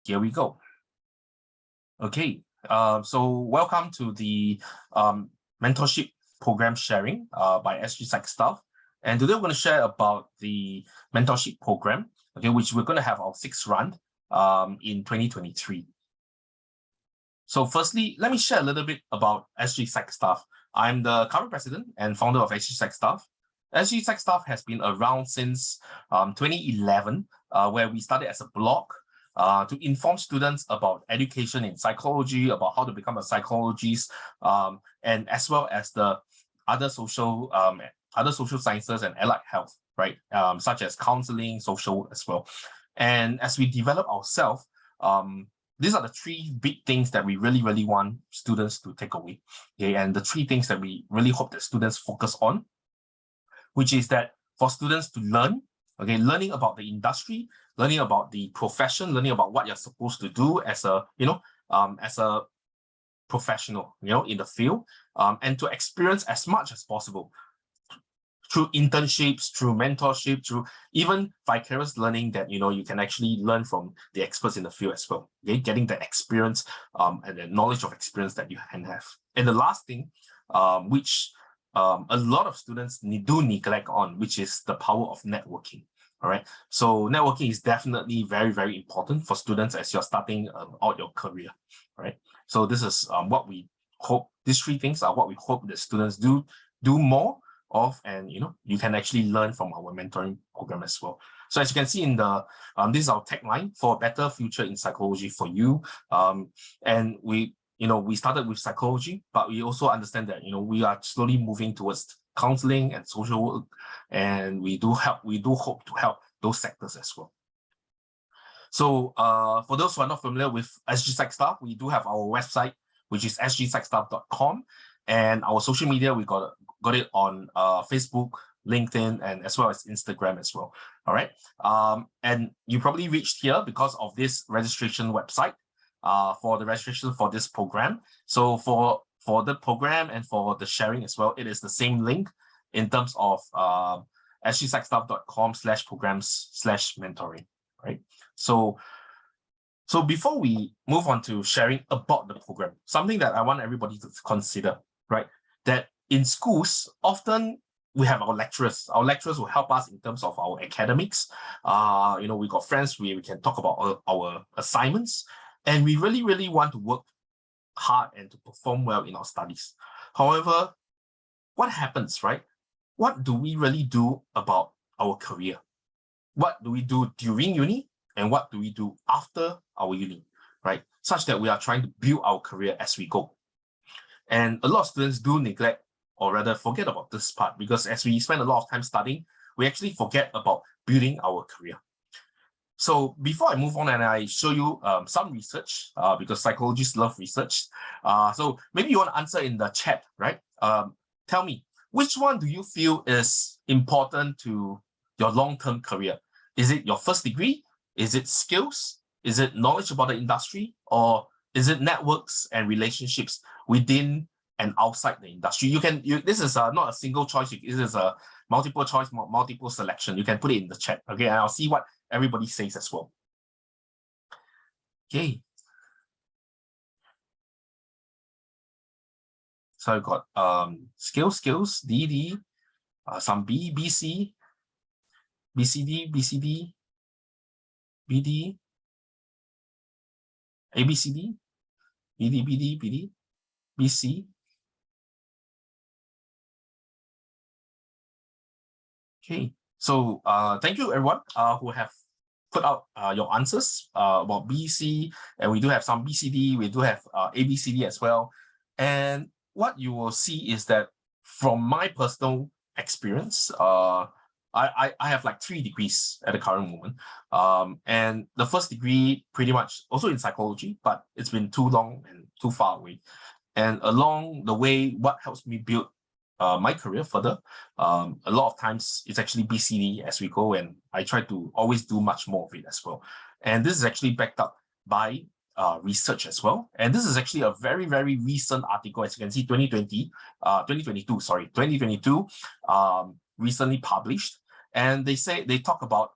here we go. Okay, so welcome to the mentorship program sharing by SG Psych Stuff. And today we're going to share about the mentorship program, okay, which we're going to have our 6th run in 2023. So firstly, let me share a little bit about SG Psych Stuff. I'm the current president and founder of SG Psych Stuff. SG Psych Stuff has been around since 2011, where we started as a blog to inform students about education in psychology, about how to become a psychologist, and as well as the other social sciences and allied health, right? Such as counseling, social as well. And as we develop ourselves, these are the 3 big things that we really want students to take away. Okay, and the 3 things that we really hope that students focus on, which is that for students to learn, okay, learning about the industry, learning about the profession, learning about what you're supposed to do as a, as a professional, in the field, and to experience as much as possible through internships, through mentorship, through even vicarious learning that, you can actually learn from the experts in the field as well. Okay, getting the experience and the knowledge of experience that you can have. And the last thing, which a lot of students do neglect on, which is the power of networking. All right. So networking is definitely very important for students as you're starting out your career. All right. So this is what we hope. These 3 things are what we hope that students do more of, and you can actually learn from our mentoring program as well. So as you can see in the this is our tagline: for a better future in psychology for you. And we started with psychology, but we also understand that we are slowly moving towards counseling and social work, and we do hope to help those sectors as well. So for those who are not familiar with SG Psych Stuff, we do have our website, which is sgpsychstuff.com, and our social media, we got it on Facebook, LinkedIn, and as well as Instagram as well. All right. And you probably reached here because of this registration website for the registration for this program. So for the program and for the sharing as well, it is the same link in terms of sgpsychstuff.com/programs/mentoring, right? So before we move on to sharing about the program, something that I want everybody to consider, right? That in schools, often we have our lecturers. Our lecturers will help us in terms of our academics. We got friends, we can talk about our assignments, and we really want to work hard and to perform well in our studies. However, what happens, right? What do we really do about our career? What do we do during uni? And what do we do after our uni, right? Such that we are trying to build our career as we go. And a lot of students do neglect, or rather forget about this part, because as we spend a lot of time studying, we actually forget about building our career. So before I move on and I show you some research, because psychologists love research. So maybe you want to answer in the chat, right? Tell me, which one do you feel is important to your long-term career? Is it your first degree? Is it skills? Is it knowledge about the industry? Or is it networks and relationships within and outside the industry? This is not a single choice. This is a multiple choice, multiple selection. You can put it in the chat, okay? And I'll see what everybody says as well. Okay. So I've got skills, DD, some B, BC, BCD, BD, ABCD, BD, BC. Okay, so thank you everyone who have put out your answers about BC, and we do have some BCD, we do have ABCD as well. And what you will see is that from my personal experience, I have like 3 degrees at the current moment. And the first degree pretty much also in psychology, but it's been too long and too far away. And along the way, what helps me build my career further, a lot of times it's actually BCD as we go, and I try to always do much more of it as well. And this is actually backed up by research as well. And this is actually a very recent article, as you can see, 2022, recently published. And they talk about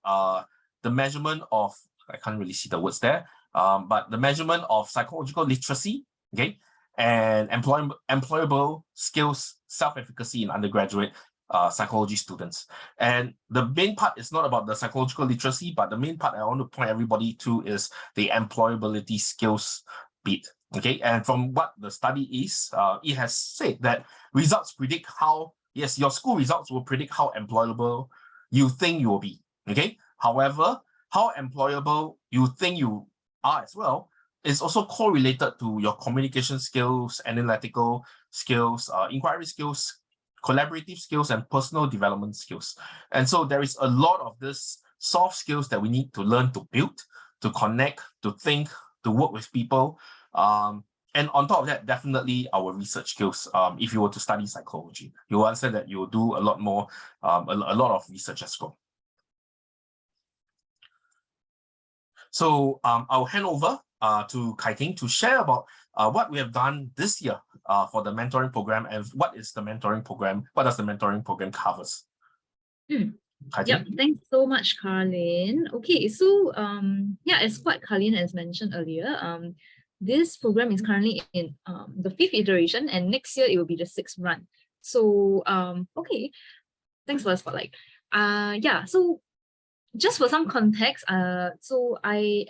the measurement of, I can't really see the words there, but the measurement of psychological literacy, okay, and employable skills, self-efficacy in undergraduate psychology students. And the main part is not about the psychological literacy, but the main part I want to point everybody to is the employability skills bit. Okay, and from what the study is, it has said that results predict how, yes, your school results will predict how employable you think you will be. Okay, however, how employable you think you are as well is also correlated to your communication skills, analytical skills, inquiry skills, collaborative skills, and personal development skills. And so there is a lot of this soft skills that we need to learn to build, to connect, to think, to work with people. And on top of that, definitely our research skills. If you were to study psychology, you will understand that you will do a lot more, a lot of research as well. So I'll hand over to Kai Ting to share about what we have done this year for the mentoring program, and what is the mentoring program, what does the mentoring program covers. Yeah, thanks so much, Carlin. Okay, so yeah, as what Carlin has mentioned earlier, this program is currently in the 5th iteration, and next year it will be the 6th run. So okay, thanks for the spotlight. Yeah, so just for some context, so I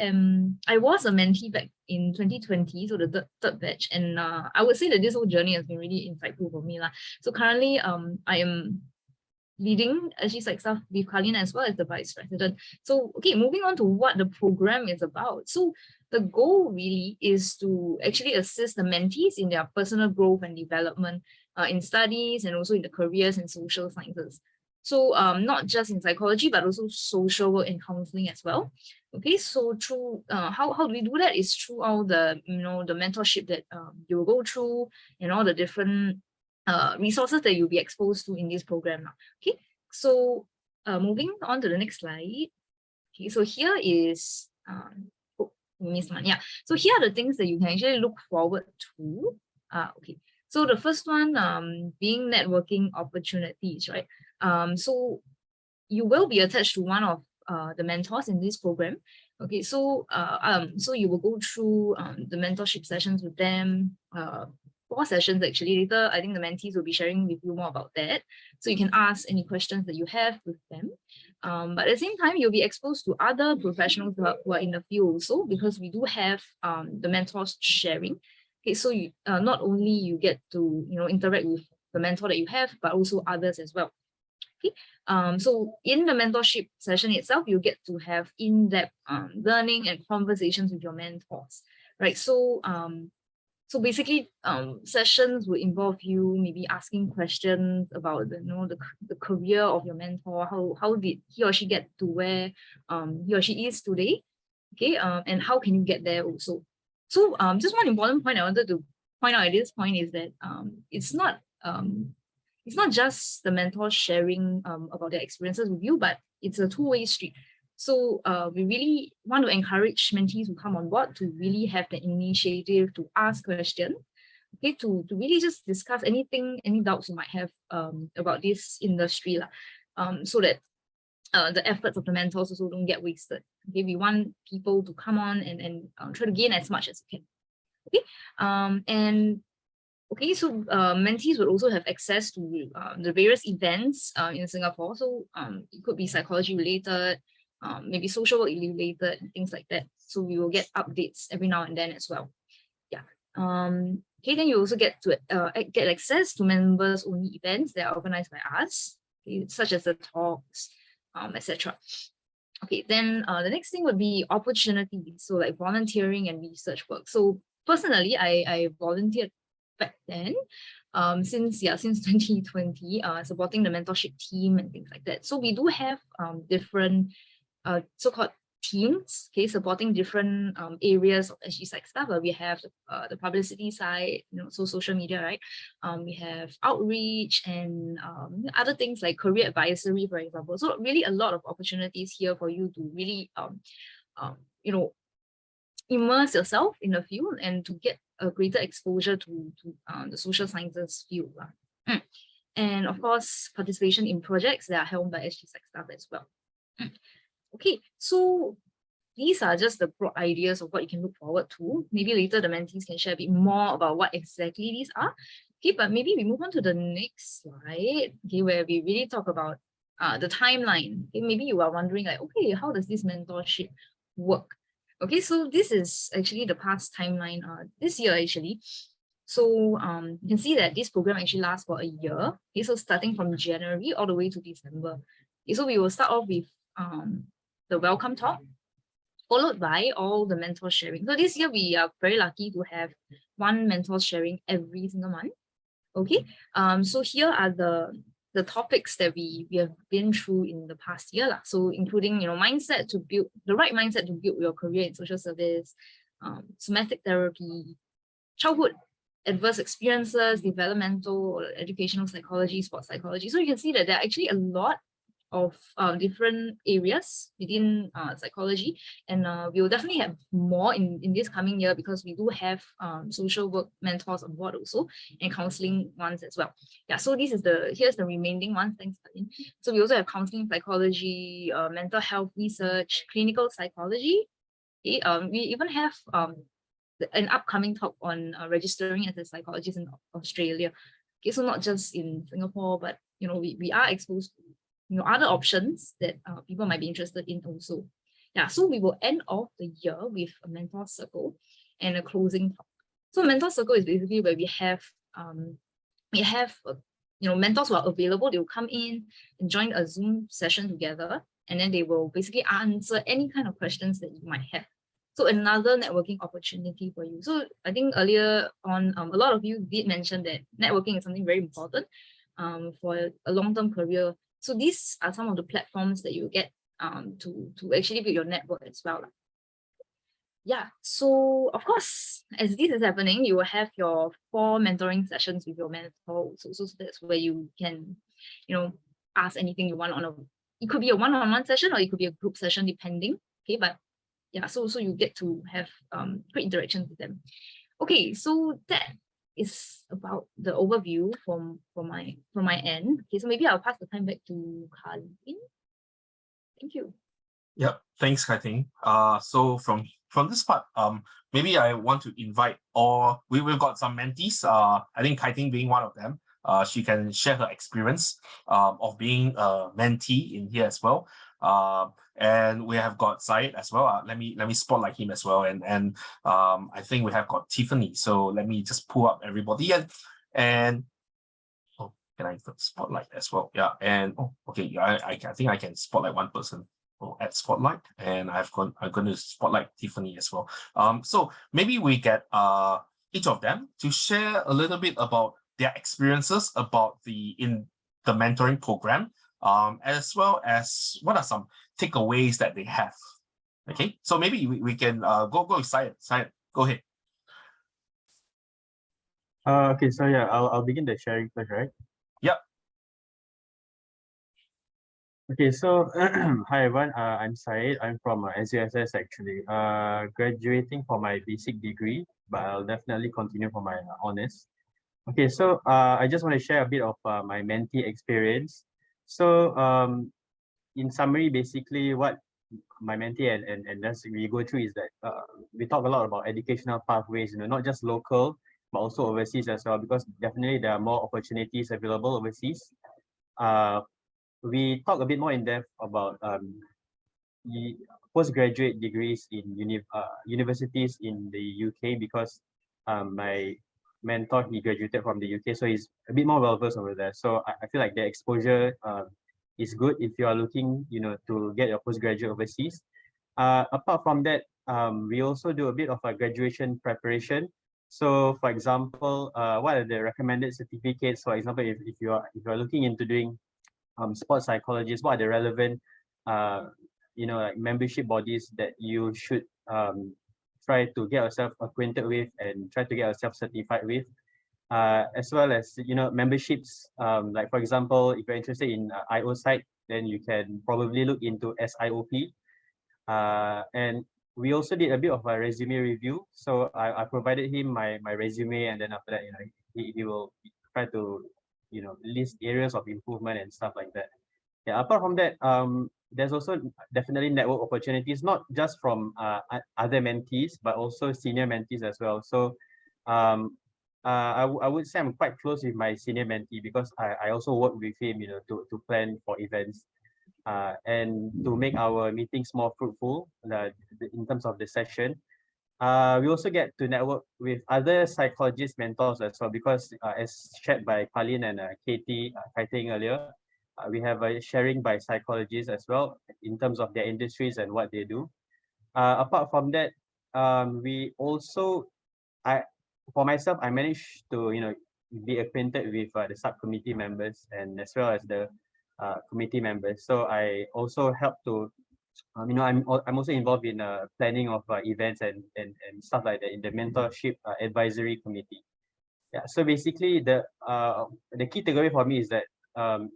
was a mentee back in 2020, so the third batch, and I would say that this whole journey has been really insightful for me. So currently, I am leading SG Psych Stuff with Carlin as well as the vice president. So okay, moving on to what the program is about. So the goal really is to actually assist the mentees in their personal growth and development in studies, and also in the careers and social sciences. So not just in psychology, but also social work and counseling as well. Okay, so through how do we do that is through all the the mentorship that you will go through, and all the different resources that you'll be exposed to in this program now. Okay, so moving on to the next slide. Okay, so here is yeah. So here are the things that you can actually look forward to. Okay, so the first one being networking opportunities, right? So you will be attached to one of the mentors in this program. Okay, so so you will go through the mentorship sessions with them. 4 sessions actually. Later, I think the mentees will be sharing with you more about that. So you can ask any questions that you have with them. But at the same time, you'll be exposed to other professionals who are in the field also, because we do have the mentors sharing. Okay, so you not only you get to interact with the mentor that you have, but also others as well. Okay, so in the mentorship session itself, you get to have in-depth learning and conversations with your mentors, right? So so basically, sessions will involve you maybe asking questions about the career of your mentor. How did he or she get to where he or she is today? Okay, and how can you get there also? So just one important point I wanted to point out at this point is that it's not just the mentors sharing about their experiences with you, but it's a two-way street. So we really want to encourage mentees who come on board to really have the initiative to ask questions, okay, to really just discuss any doubts you might have about this industry, so that the efforts of the mentors also don't get wasted. Okay, we want people to come on and try to gain as much as you can. Okay, and okay, so mentees would also have access to the various events in Singapore. So it could be psychology related, maybe social work related, things like that. So we will get updates every now and then as well. Yeah. Okay, then you also get to get access to members only events that are organized by us, okay, such as the talks, etc. Okay, then the next thing would be opportunities, so like volunteering and research work. So personally, I volunteered back then, since 2020, supporting the mentorship team and things like that. So we do have different so-called teams, okay, supporting different areas of SG Psych stuff. We have the publicity side, so social media, right? We have outreach and other things like career advisory, for example. So really a lot of opportunities here for you to really immerse yourself in the field and to get a greater exposure to the social sciences field. And of course, participation in projects that are held by SG Psych Stuff as well. Okay, so these are just the broad ideas of what you can look forward to. Maybe later the mentees can share a bit more about what exactly these are. Okay, but maybe we move on to the next slide, okay, where we really talk about the timeline. Okay, maybe you are wondering like, okay, how does this mentorship work? Okay, so this is actually the past timeline this year actually. So you can see that this program actually lasts for a year. Okay, so starting from January all the way to December. Okay, so we will start off with the welcome talk, followed by all the mentor sharing. So this year we are very lucky to have one mentor sharing every single month. Okay, so here are the topics that we have been through in the past year. So including, mindset to build the right mindset to build your career in social service, somatic therapy, childhood adverse experiences, developmental or educational psychology, sports psychology. So you can see that there are actually a lot of different areas within psychology, and we will definitely have more in this coming year, because we do have social work mentors on board also, and counseling ones as well. Yeah, so here's the remaining ones. Thanks, Carlin. So we also have counseling psychology, mental health research, clinical psychology. Okay, we even have an upcoming talk on registering as a psychologist in Australia. Okay, so not just in Singapore, but we are exposed to other options that people might be interested in also. Yeah, so we will end off the year with a mentor circle and a closing talk. So mentor circle is basically where we have mentors who are available. They will come in and join a Zoom session together, and then they will basically answer any kind of questions that you might have. So another networking opportunity for you. So I think earlier on, a lot of you did mention that networking is something very important for a long-term career. So these are some of the platforms that you get to actually build your network as well. Yeah, so of course, as this is happening, you will have your 4 mentoring sessions with your mentor. So that's where you can, ask anything you want it could be a one-on-one session, or it could be a group session, depending. Okay, but yeah, so you get to have great interactions with them. Okay, so that is about the overview from my end. Okay, so maybe I'll pass the time back to Carlin. Thank you. Yep, thanks, Kai-Ting. So from this part, maybe I want to invite we've got some mentees. I think Kai-Ting being one of them. She can share her experience of being a mentee in here as well. And we have got Syed as well. Let me spotlight him as well. And I think we have got Tiffany. So let me just pull up everybody and can I spotlight as well? Yeah. And okay, I think I can spotlight one person. At spotlight, and I'm going to spotlight Tiffany as well. So maybe we get each of them to share a little bit about their experiences in the mentoring program, as well as what are some takeaways that they have. Okay, so maybe we can go with Syed. Syed, go ahead. Okay, so yeah, I'll begin the sharing first, right? Yep. Okay, so hi everyone, I'm Syed. I'm from SUSS actually, graduating for my basic degree, but I'll definitely continue for my honors. Okay, so I just want to share a bit of my mentee experience. So in summary, basically what my mentee and us we go through is that we talk a lot about educational pathways, not just local, but also overseas as well, because definitely there are more opportunities available overseas. We talk a bit more in depth about the postgraduate degrees in universities in the UK, because my mentor, he graduated from the UK, so he's a bit more well-versed over there. So I feel like the exposure is good if you are looking, to get your postgraduate overseas. Apart from that, we also do a bit of a graduation preparation. So for example, what are the recommended certificates? For example, if you are looking into doing sports psychologists, what are the relevant like membership bodies that you should try to get yourself acquainted with and try to get yourself certified with, as well as memberships, like for example, if you're interested in IO site, then you can probably look into SIOP. And we also did a bit of a resume review, so I provided him my resume, and then after that, he will try to list areas of improvement and stuff like that. Yeah, apart from that, there's also definitely network opportunities, not just from other mentees, but also senior mentees as well. So I would say I'm quite close with my senior mentee because I also work with him, to plan for events and to make our meetings more fruitful in terms of the session. We also get to network with other psychologist mentors as well because as shared by Carlin and Katie fighting earlier, we have a sharing by psychologists as well in terms of their industries and what they do. Apart from that, we also, for myself, I managed to be acquainted with the subcommittee members and as well as the committee members. So I also help to I'm also involved in planning of events and stuff like that in the mentorship advisory committee. Yeah, so basically the key takeaway for me is that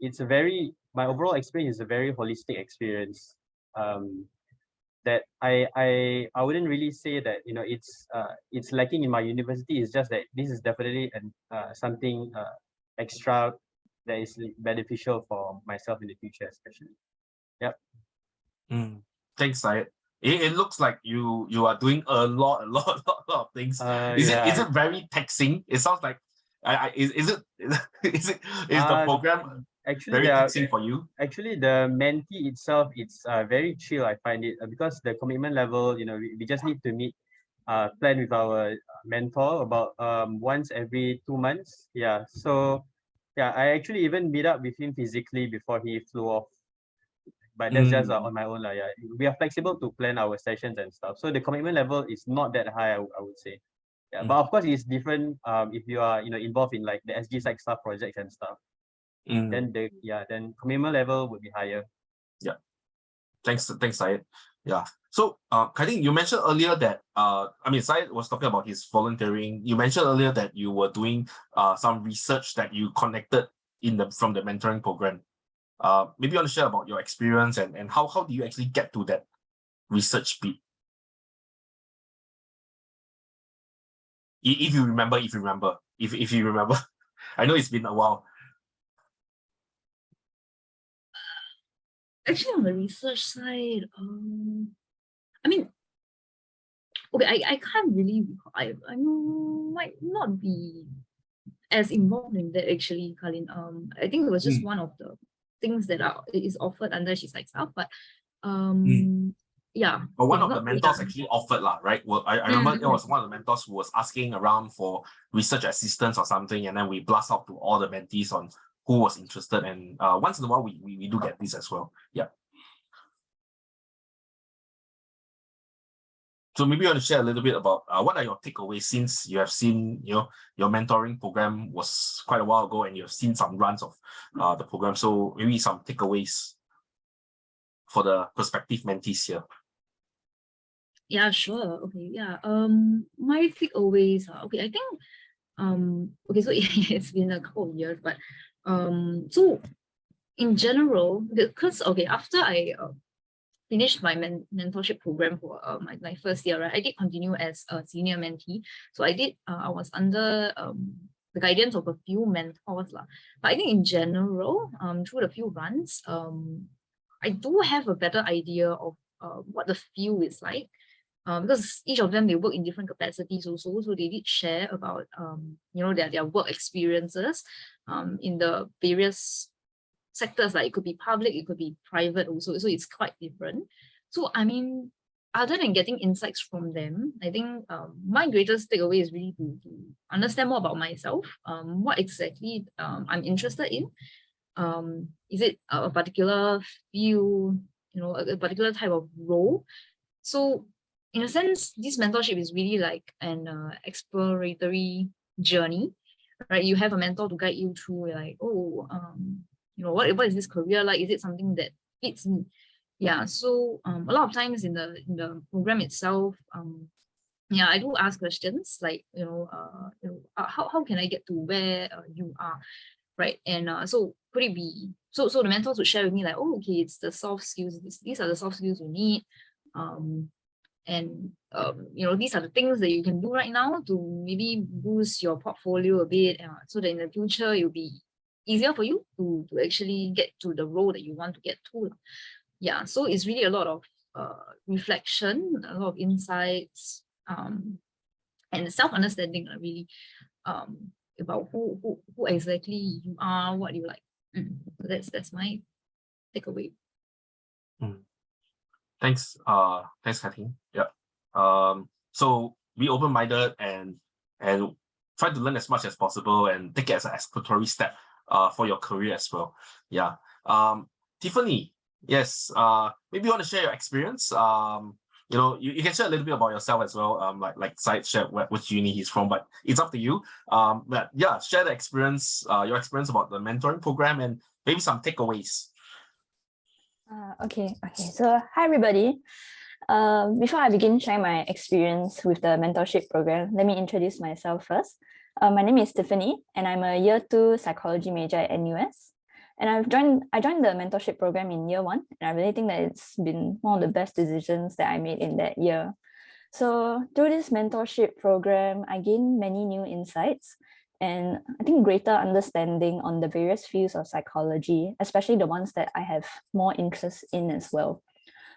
it's my overall experience is a very holistic experience. That I wouldn't really say that it's lacking in my university. It's just that this is definitely something extra that is beneficial for myself in the future, especially. Yep. Thanks, Syed. It looks like you are doing a lot of things. Is it very taxing? It sounds like is the program actually very taxing for you? Actually, the mentee itself, it's very chill. I find it because the commitment level, we just need to meet, plan with our mentor about once every 2 months. Yeah, so yeah, I actually even meet up with him physically before he flew off. But that's just on my own. Yeah. We are flexible to plan our sessions and stuff. So the commitment level is not that high, I would say. Yeah, but of course it's different if you are involved in like the SG Psych Stuff projects and stuff. Then commitment level would be higher. Yeah. Thanks, Syed. Yeah. So I think you mentioned earlier that Syed was talking about his volunteering. You mentioned earlier that you were doing some research that you connected from the mentoring program. Maybe you want to share about your experience and how do you actually get to that research bit? If you remember. I know it's been a while. Actually, on the research side, I can't really recall. I might not be as involved in that actually, Carlin. I think it was just one of the things that is offered under SG Psych Stuff, but yeah. But one of the mentors actually offered right? Well, I remember it was one of the mentors who was asking around for research assistance or something, and then we blast out to all the mentees on who was interested, and once in a while we do get this as well. Yeah. So maybe you want to share a little bit about what are your takeaways since you have seen, your mentoring program was quite a while ago and you have seen some runs of the program. So maybe some takeaways for the prospective mentees here. Yeah, sure. Okay, yeah. My takeaways are okay. I think so it's been a couple of years, but so in general, because after I finished my mentorship program for my first year, right, I did continue as a senior mentee. So I was under the guidance of a few mentors lah. But I think in general, through the few runs, I do have a better idea of what the field is like. Because each of them, they work in different capacities also. So they did share about their work experiences in the various sectors. Like it could be public, it could be private also. So it's quite different. So I mean, other than getting insights from them, I think my greatest takeaway is really to understand more about myself. What exactly I'm interested in. Is it a particular field, a particular type of role? So in a sense, this mentorship is really like an exploratory journey, right? You have a mentor to guide you through, like, what is this career like? Is it something that fits me? Yeah. So a lot of times in the program itself, I do ask questions like, how can I get to where you are, right? And so could it be so the mentors would share with me like, it's the soft skills. These are the soft skills you need. And these are the things that you can do right now to maybe boost your portfolio a bit, so that in the future it'll be easier for you to actually get to the role that you want to get to. yeah, so it's really a lot of reflection, a lot of insights, and self-understanding really, about who exactly you are, what you like. So that's my takeaway. Thanks, Kathleen. Yeah. So be open-minded and try to learn as much as possible and take it as an exploratory step for your career as well. Yeah. Tiffany, yes. Maybe you want to share your experience. You know, you can share a little bit about yourself as well. Like Syed shared which uni he's from, but it's up to you. But yeah, share the experience, your experience about the mentoring program and maybe some takeaways. Okay. So hi everybody. Before I begin sharing my experience with the mentorship program, let me introduce myself first. My name is Tiffany, and I'm a year 2 psychology major at SUSS. And I joined the mentorship program in year 1, and I really think that it's been one of the best decisions that I made in that year. So through this mentorship program, I gained many new insights and I think greater understanding on the various fields of psychology, especially the ones that I have more interest in as well.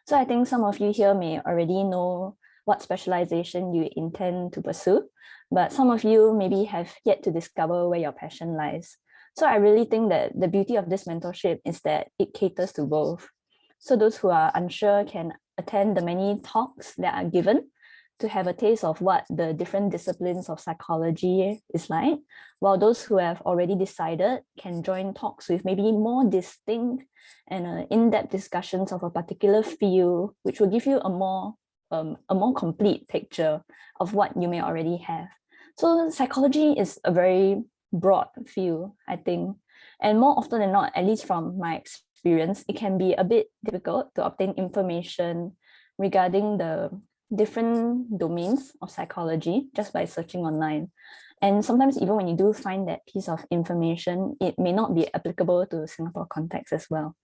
So I think some of you here may already know what specialization you intend to pursue, but some of you maybe have yet to discover where your passion lies. So I really think that the beauty of this mentorship is that it caters to both. So those who are unsure can attend the many talks that are given to have a taste of what the different disciplines of psychology is like, while those who have already decided can join talks with maybe more distinct and in-depth discussions of a particular field, which will give you a more complete picture of what you may already have. So psychology is a very broad field, I think, and more often than not, at least from my experience, it can be a bit difficult to obtain information regarding the different domains of psychology just by searching online. And sometimes even when you do find that piece of information, it may not be applicable to Singapore context as well.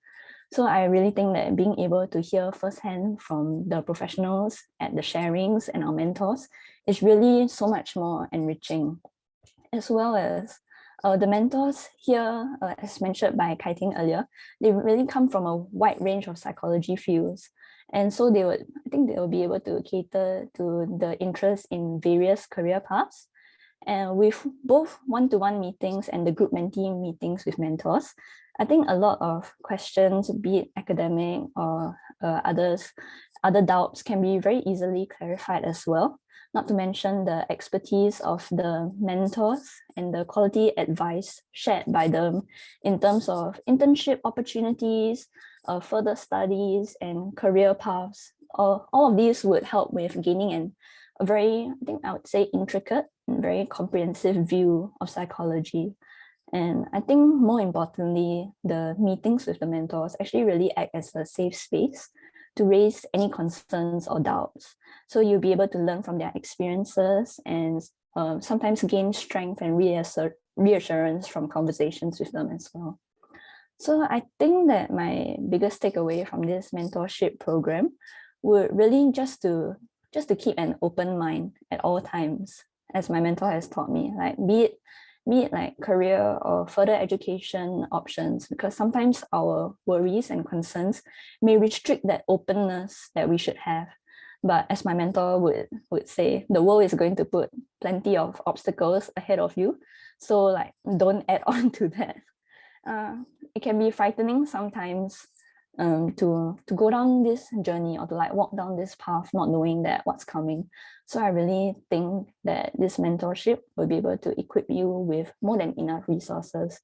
So I really think that being able to hear firsthand from the professionals at the sharings and our mentors is really so much more enriching, as well as the mentors here, as mentioned by Kai Ting earlier, they really come from a wide range of psychology fields. And so I think they will be able to cater to the interest in various career paths. And with both one-to-one meetings and the group mentee meetings with mentors, I think a lot of questions, be it academic or other doubts, can be very easily clarified as well. Not to mention the expertise of the mentors and the quality advice shared by them in terms of internship opportunities, further studies, and career paths. All of these would help with gaining a very, I think I would say, intricate and very comprehensive view of psychology. And I think more importantly, the meetings with the mentors actually really act as a safe space to raise any concerns or doubts. So you'll be able to learn from their experiences and sometimes gain strength and reassurance from conversations with them as well. So I think that my biggest takeaway from this mentorship program would really just to keep an open mind at all times, as my mentor has taught me, like be it like career or further education options, because sometimes our worries and concerns may restrict that openness that we should have. But as my mentor would say, the world is going to put plenty of obstacles ahead of you. So like, don't add on to that. It can be frightening sometimes to go down this journey or to like walk down this path not knowing that what's coming. So I really think that this mentorship will be able to equip you with more than enough resources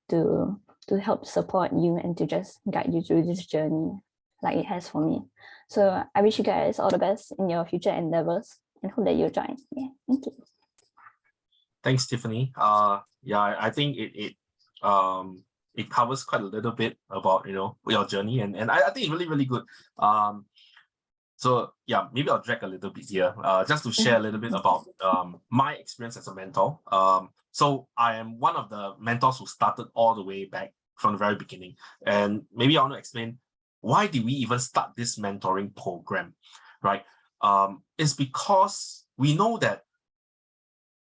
to help support you and to just guide you through this journey like it has for me. So I wish you guys all the best in your future endeavors and hope that you'll join. Yeah, thank you. Thanks, Tiffany. Yeah, I think it covers quite a little bit about, you know, your journey, and I think it's really, really good. So yeah, maybe I'll drag a little bit here, just to share a little bit about my experience as a mentor. So I am one of the mentors who started all the way back from the very beginning, and maybe I want to explain why did we even start this mentoring program, right? It's because we know that,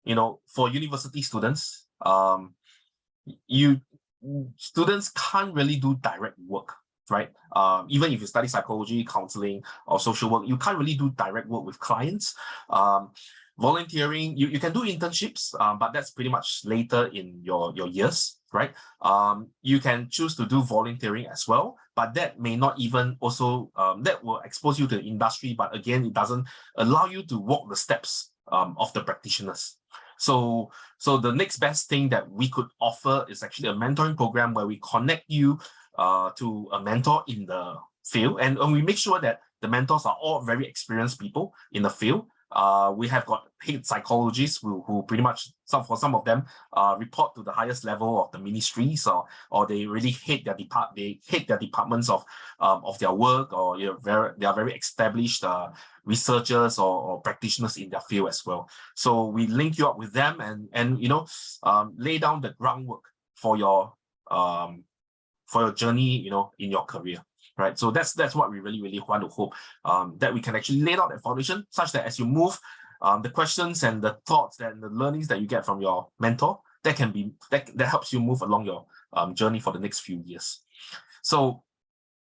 you know, for university students, students can't really do direct work right? Even if you study psychology, counseling, or social work, you can't really do direct work with clients. Volunteering, you can do internships, but that's pretty much later in your years, right? You can choose to do volunteering as well, but that may not even also, that will expose you to the industry, but again, it doesn't allow you to walk the steps of the practitioners. So the next best thing that we could offer is actually a mentoring program where we connect you to a mentor in the field, and we make sure that the mentors are all very experienced people in the field. We have got paid psychologists who pretty much, for some of them, report to the highest level of the ministries, or they really hate their departments of their work, or they are very established researchers or practitioners in their field as well. So we link you up with them and lay down the groundwork for your journey, in your career. Right, so that's what we really want to hope, that we can actually lay out that foundation such that as you move, the questions and the thoughts and the learnings that you get from your mentor, that helps you move along your journey for the next few years. So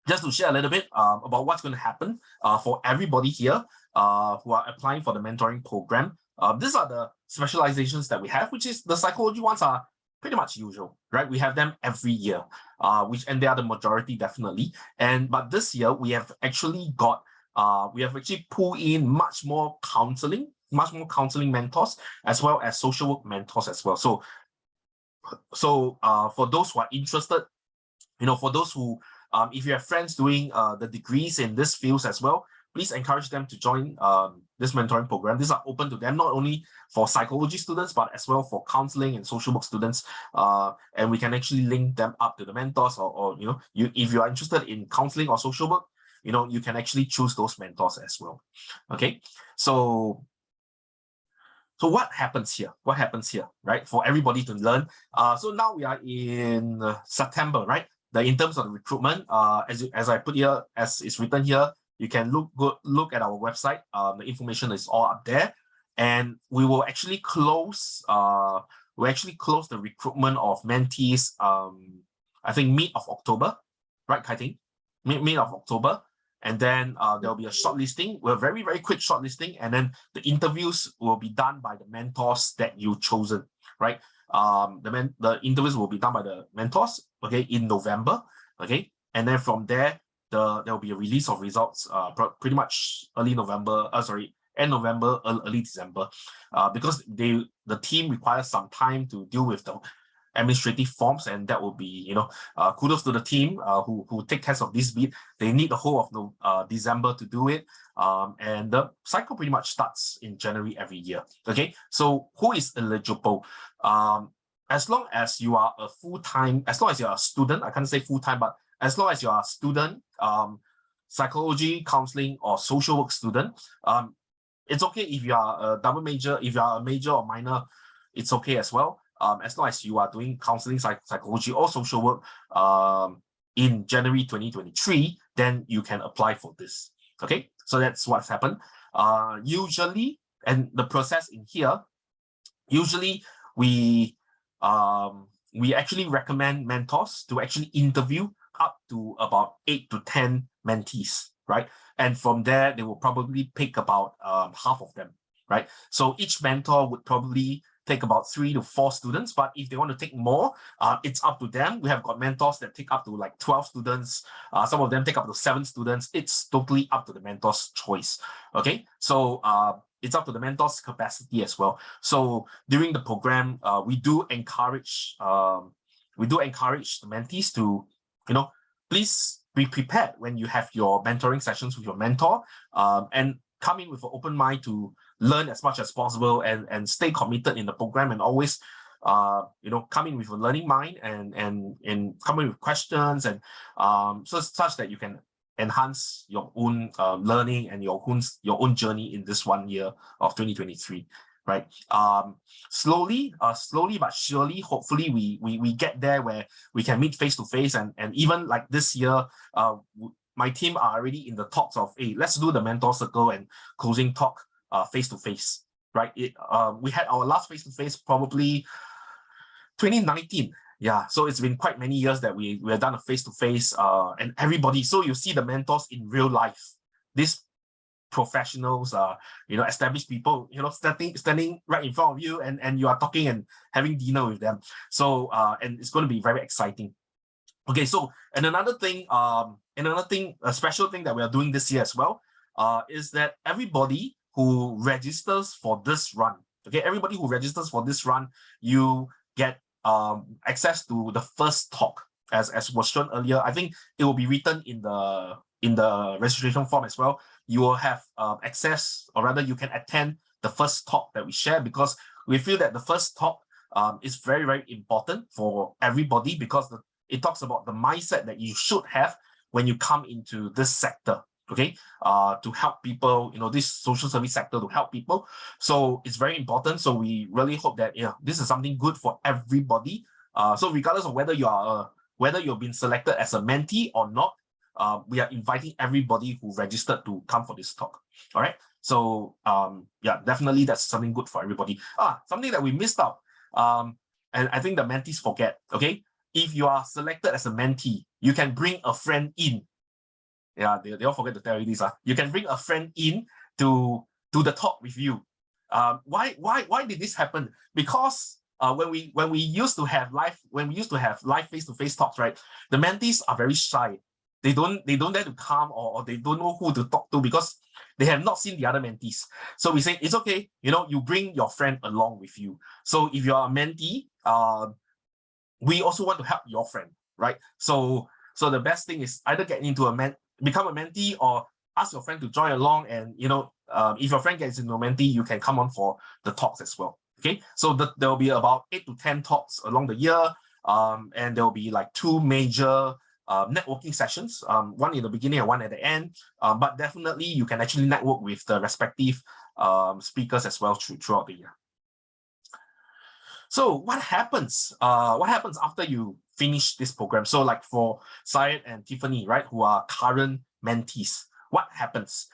just to share a little bit about what's going to happen for everybody here who are applying for the mentoring program. These are the specializations that we have, which is the psychology ones are pretty much usual, right? We have them every year, and they are the majority definitely. But this year we have actually pulled in much more counseling mentors, as well as social work mentors as well. So for those who are interested, for those who, if you have friends doing the degrees in these fields as well, please encourage them to join this mentoring program. These are open to them, not only for psychology students, but as well for counseling and social work students. And we can actually link them up to the mentors, or if you are interested in counseling or social work, you can actually choose those mentors as well. Okay, so what happens here? What happens here, right? For everybody to learn. So now we are in September, right? In terms of the recruitment, as I put here, as it's written here, you can look at our website. The information is all up there, and we will actually close. The recruitment of mentees. I think mid of October, right, Kai Ting? Mid of October, and then there'll be a shortlisting. We're very quick shortlisting, and then the interviews will be done by the mentors that you've chosen, right? The interviews will be done by the mentors, okay, in November, okay, and then from there. There will be a release of results pretty much end November, early December, because the team requires some time to deal with the administrative forms, and that will be, kudos to the team who take care of this bit. They need the whole of December to do it, and the cycle pretty much starts in January every year. Okay, so who is eligible? As long as you are a full-time, as long as you're a student, I can't say full-time, but as long as you're a student, psychology, counseling, or social work student, it's okay if you are a double major. If you are a major or minor, it's okay as well. As long as you are doing counseling, psychology, or social work in January 2023, then you can apply for this. Okay, so that's what's happened. Usually, and the process in here, usually we actually recommend mentors to actually interview up to about 8 to 10 mentees, right? And from there, they will probably pick about half of them, right? So each mentor would probably take about 3 to 4 students, but if they want to take more, it's up to them. We have got mentors that take up to like 12 students. Some of them take up to 7 students. It's totally up to the mentor's choice, okay? So it's up to the mentor's capacity as well. So during the program, we do encourage the mentees to, please be prepared when you have your mentoring sessions with your mentor, and come in with an open mind to learn as much as possible and stay committed in the program, and always, come in with a learning mind and come in with questions, and so such that you can enhance your own learning and your own journey in this 1 year of 2023. Right, slowly but surely, hopefully we get there where we can meet face to face, and even like this year, my team are already in the talks of, hey, let's do the mentor circle and closing talk face to face. Right, we had our last face to face probably 2019. Yeah, so it's been quite many years that we have done a face-to-face, and everybody, so you see the mentors in real life. These professionals, established people, standing right in front of you, and you are talking and having dinner with them. So, and it's going to be very exciting. Okay, so and another thing, a special thing that we are doing this year as well, is that everybody who registers for this run, okay, everybody who registers for this run, you get access to the first talk, as was shown earlier. I think it will be written in the registration form as well. You will have access, or rather you can attend the first talk that we share, because we feel that the first talk is very, very important for everybody, because it talks about the mindset that you should have when you come into this sector, okay, to help people, this social service sector, to help people. So it's very important. So we really hope that this is something good for everybody. So regardless of whether you've been selected as a mentee or not, we are inviting everybody who registered to come for this talk. All right. So yeah, definitely that's something good for everybody. Something that we missed out, and I think the mentees forget. Okay, if you are selected as a mentee, you can bring a friend in. Yeah, they all forget to tell you this. You can bring a friend in to the talk with you. Why did this happen? Because when we used to have live face-to-face talks, right, the mentees are very shy. They don't dare to come, or they don't know who to talk to, because they have not seen the other mentees. So we say it's okay, you bring your friend along with you. So if you are a mentee, we also want to help your friend, right? So the best thing is either get into become a mentee, or ask your friend to join along. And if your friend gets into a mentee, you can come on for the talks as well. Okay, so there will be about 8 to 10 talks along the year, and there will be like 2 major networking sessions, one in the beginning and one at the end. But definitely you can actually network with the respective speakers as well throughout the year. So what happens? What happens after you finish this program? So like for Syed and Tiffany, right, who are current mentees, what happens?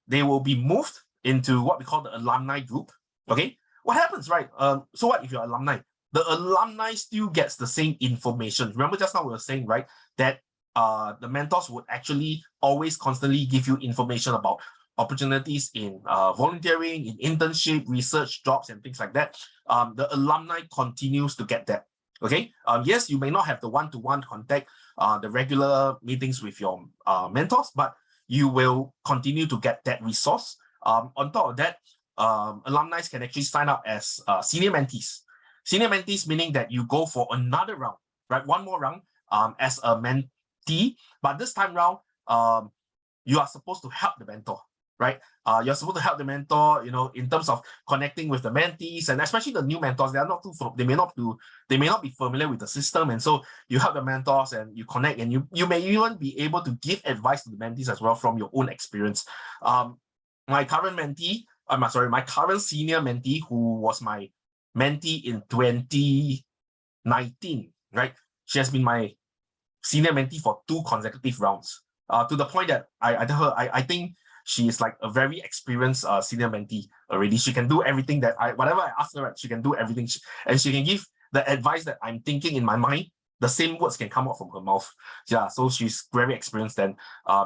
They will be moved into what we call the alumni group. Okay, what happens, right? So what if you're alumni? The alumni still gets the same information. Remember just now we were saying, right, that the mentors would actually always constantly give you information about opportunities in volunteering, in internship, research, jobs, and things like that. The alumni continues to get that. Okay. Yes, you may not have the one-to-one contact, the regular meetings with your mentors, but you will continue to get that resource. On top of that, alumni can actually sign up as senior mentees. Senior mentees meaning that you go for another round, right? One more round as a mentee, but this time round, you are supposed to help the mentor, right? You're supposed to help the mentor, in terms of connecting with the mentees, and especially the new mentors. They may not be familiar with the system, and so you help the mentors and you connect, and you may even be able to give advice to the mentees as well from your own experience. My current senior mentee, who was my mentee in 2019, right? She has been my senior mentee for 2 consecutive rounds. To the point that I tell her, I think she is like a very experienced senior mentee already. She can do everything whatever I ask her, right, she can do everything. And she can give the advice that I'm thinking in my mind. The same words can come out from her mouth. Yeah, so she's very experienced then,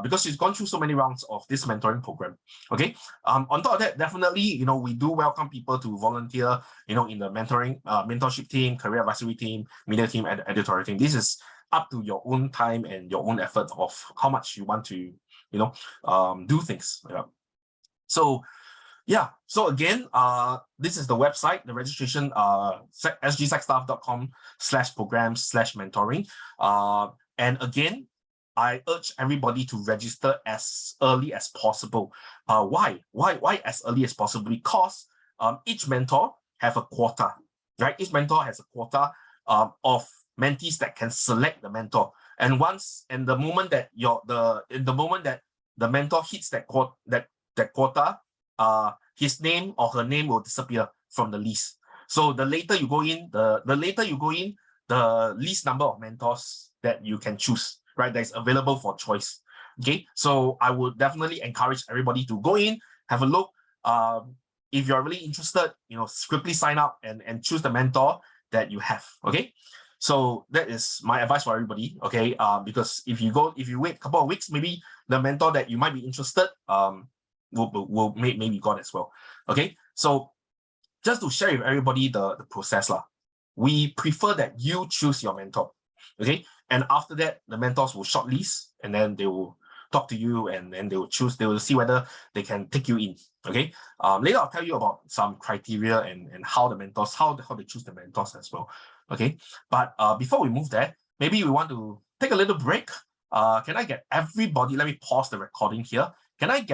because she's gone through so many rounds of this mentoring program. Okay. On top of that, definitely, we do welcome people to volunteer, in the mentorship team, career advisory team, media team, and editorial team. This is up to your own time and your own effort of how much you want to, do things. Yeah. So yeah, so again, this is the website, the registration, sgpsychstuff.com/programs/mentoring. And again, I urge everybody to register as early as possible. Why as early as possible? Because each mentor have a quota, right? Each mentor has a quota of mentees that can select the mentor. And the moment that the mentor hits that quota, his name or her name will disappear from the list. So the later you go in, the least number of mentors that you can choose, right? That is available for choice. Okay, so I would definitely encourage everybody to go in, have a look. If you're really interested, quickly sign up and choose the mentor that you have. Okay, So that is my advice for everybody, okay? Because if you wait a couple of weeks, maybe the mentor that you might be interested will maybe gone as well, okay? So just to share with everybody the process lah. We prefer that you choose your mentor, okay? And after that, the mentors will shortlist, and then they will talk to you, and then they will see whether they can take you in, okay? Later I'll tell you about some criteria and how the mentors, how they choose the mentors as well, okay? But before we move there, maybe we want to take a little break. Can I get everybody, let me pause the recording here. Can I get